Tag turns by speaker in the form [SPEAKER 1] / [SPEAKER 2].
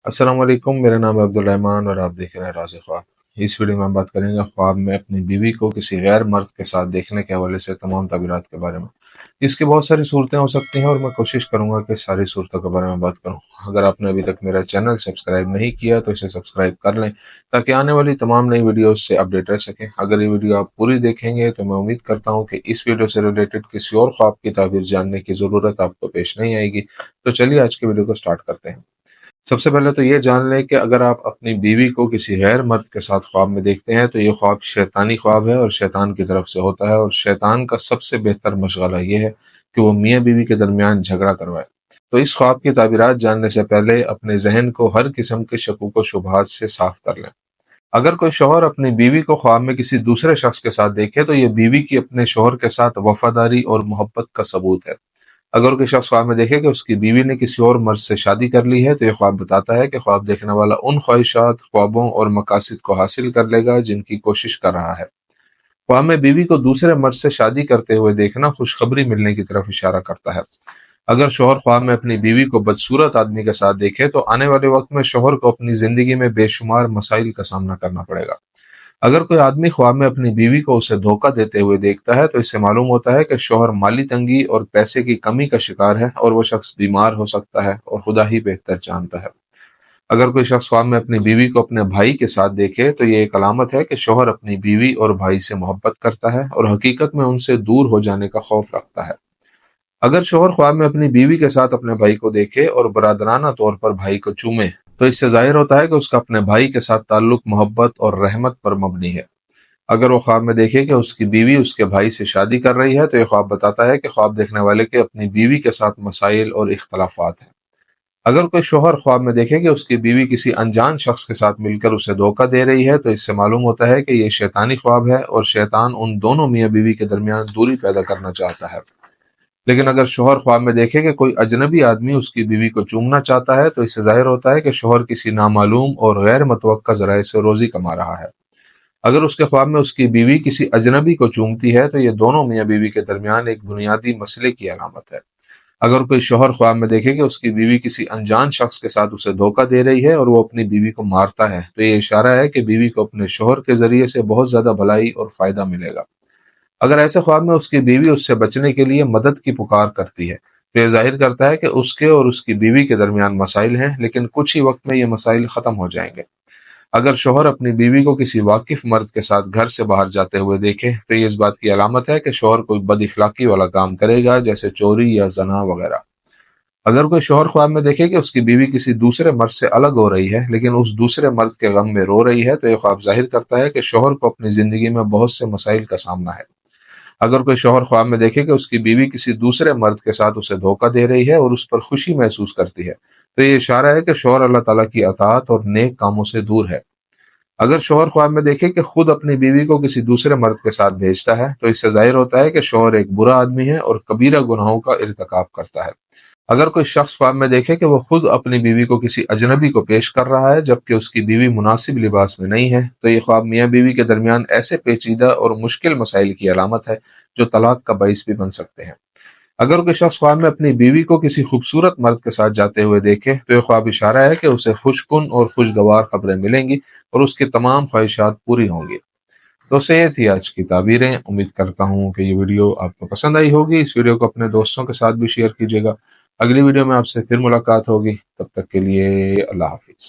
[SPEAKER 1] अस्सलाम वालेकुम, मेरा नाम है अब्दुल रहमान और आप देख रहे हैं राज़ ख्वाब। इस वीडियो में हम बात करेंगे ख्वाब में अपनी बीवी को किसी गैर मर्द के साथ देखने के हवाले से तमाम ताबीरात के बारे में। इसकी बहुत सारी सूरतें हो सकती हैं और मैं कोशिश करूंगा कि सारी सूरतों के बारे में बात करूं। अगर आपने अभी तक मेरा चैनल सब्सक्राइब नहीं किया तो इसे सब्सक्राइब कर लें ताकि आने वाली तमाम नई वीडियोस से अपडेट रह सकें। अगर ये वीडियो आप पूरी देखेंगे तो मैं उम्मीद करता हूँ कि इस वीडियो से रिलेटेड किसी और ख्वाब की ताबीर जानने की ज़रूरत आपको पेश नहीं आएगी। तो चलिए आज की वीडियो को स्टार्ट करते हैं। सबसे पहले तो ये जान लें कि अगर आप अपनी बीवी को किसी गैर मर्द के साथ ख्वाब में देखते हैं तो ये ख्वाब शैतानी ख्वाब है और शैतान की तरफ से होता है, और शैतान का सबसे बेहतर मशगला ये है कि वो मियाँ बीवी के दरमियान झगड़ा करवाए। तो इस ख्वाब की ताबीरात जानने से पहले अपने जहन को हर किस्म के शकूक व शुबहात से साफ कर लें। अगर कोई शौहर अपनी बीवी को ख्वाब में किसी दूसरे शख्स के साथ देखे तो ये बीवी की अपने शौहर के साथ वफादारी और मोहब्बत का सबूत है। अगर कोई शख्स ख्वाब में देखे कि उसकी बीवी ने किसी और मर्द से शादी कर ली है तो यह ख्वाब बताता है कि ख्वाब देखने वाला उन ख्वाहिशात, ख्वाबों और मकासद को हासिल कर लेगा जिनकी कोशिश कर रहा है। ख्वाब में बीवी को दूसरे मर्द से शादी करते हुए देखना खुशखबरी मिलने की तरफ इशारा करता है। अगर शौहर ख्वाब में अपनी बीवी को बदसूरत आदमी के साथ देखे तो आने वाले वक्त में शौहर को अपनी जिंदगी में बेशुमार मसाइल का सामना करना पड़ेगा। अगर कोई आदमी ख्वाब में अपनी बीवी को उसे धोखा देते हुए देखता है तो इससे मालूम होता है कि शौहर माली तंगी और पैसे की कमी का शिकार है और वो शख्स बीमार हो सकता है और खुदा ही बेहतर जानता है। अगर कोई शख्स ख्वाब में अपनी बीवी को अपने भाई के साथ देखे तो ये एक अलामत है कि शौहर अपनी बीवी और भाई से मोहब्बत करता है और हकीकत में उनसे दूर हो जाने का खौफ रखता है। अगर शौहर ख्वाब में अपनी बीवी के साथ अपने भाई को देखे और बरादराना तौर पर भाई को चूमे तो इससे जाहिर होता है कि उसका अपने भाई के साथ ताल्लुक मोहब्बत और रहमत पर मबनी है। अगर वो ख्वाब में देखे कि उसकी बीवी उसके भाई से शादी कर रही है तो यह ख्वाब बताता है कि ख्वाब देखने वाले के अपनी बीवी के साथ मसाइल और इख्तलाफात हैं। अगर कोई शौहर ख्वाब में देखे कि उसकी बीवी किसी अनजान शख्स के साथ मिलकर उसे धोखा दे रही है तो इससे मालूम होता है कि यह शैतानी ख्वाब है और शैतान उन दोनों मियाँ बीवी के दरमियान दूरी पैदा करना चाहता है। लेकिन अगर शौहर ख्वाब में देखे कि कोई अजनबी आदमी उसकी बीवी को चूमना चाहता है तो इससे जाहिर होता है कि शौहर किसी नामालूम और गैर मुतवक्का जराए से रोजी कमा रहा है। अगर उसके ख्वाब में उसकी बीवी किसी अजनबी को चूमती है तो ये दोनों मियाँ बीवी के दरमियान एक बुनियादी मसले की अलामत है। अगर कोई शौहर ख्वाब में देखे कि उसकी बीवी किसी अनजान शख्स के साथ उसे धोखा दे रही है और वो अपनी बीवी को मारता है तो ये इशारा है कि बीवी को अपने शौहर के जरिए से बहुत ज्यादा भलाई और फायदा मिलेगा। अगर ऐसे ख्वाब में उसकी बीवी उससे बचने के लिए मदद की पुकार करती है तो यह जाहिर करता है कि उसके और उसकी बीवी के दरमियान मसाइल हैं, लेकिन कुछ ही वक्त में ये मसाइल खत्म हो जाएंगे। अगर शौहर अपनी बीवी को किसी वाकिफ मर्द के साथ घर से बाहर जाते हुए देखे तो ये इस बात की अलामत है कि शौहर कोई बदइखलाकी वाला काम करेगा, जैसे चोरी या जना वगैरह। अगर कोई शौहर ख्वाब में देखे कि उसकी बीवी किसी दूसरे मर्द से अलग हो रही है लेकिन उस दूसरे मर्द के गम में रो रही है तो यह ख्वाब जाहिर करता है कि शौहर को अपनी जिंदगी में बहुत से मसाइल का सामना है। अगर कोई शौहर ख्वाब में देखे कि उसकी बीवी किसी दूसरे मर्द के साथ उसे धोखा दे रही है और उस पर खुशी महसूस करती है तो ये इशारा है कि शौहर अल्लाह ताला की अताअत और नेक कामों से दूर है। अगर शौहर ख्वाब में देखे कि खुद अपनी बीवी को किसी दूसरे मर्द के साथ भेजता है तो इससे जाहिर होता है कि शौहर एक बुरा आदमी है और कबीरा गुनाहों का इर्तिकाब करता है। अगर कोई शख्स ख्वाब में देखे कि वो खुद अपनी बीवी को किसी अजनबी को पेश कर रहा है जबकि उसकी बीवी मुनासिब लिबास में नहीं है तो ये ख्वाब मियाँ बीवी के दरमियान ऐसे पेचीदा और मुश्किल मसाइल की अलामत है जो तलाक का बाइस भी बन सकते हैं। अगर कोई शख्स ख्वाब में अपनी बीवी को किसी खूबसूरत मर्द के साथ जाते हुए देखे तो यह ख्वाब इशारा है कि उसे खुशकुन और खुशगवार खबरें मिलेंगी और उसकी तमाम ख्वाहिशात पूरी होंगी। दोस्तों, ये थी आज की ताबीरें। उम्मीद करता हूँ कि ये वीडियो आपको पसंद आई होगी। इस वीडियो को अपने दोस्तों के साथ भी शेयर कीजिएगा। अगली वीडियो में आपसे फिर मुलाकात होगी, तब तक के लिए अल्लाह हाफिज।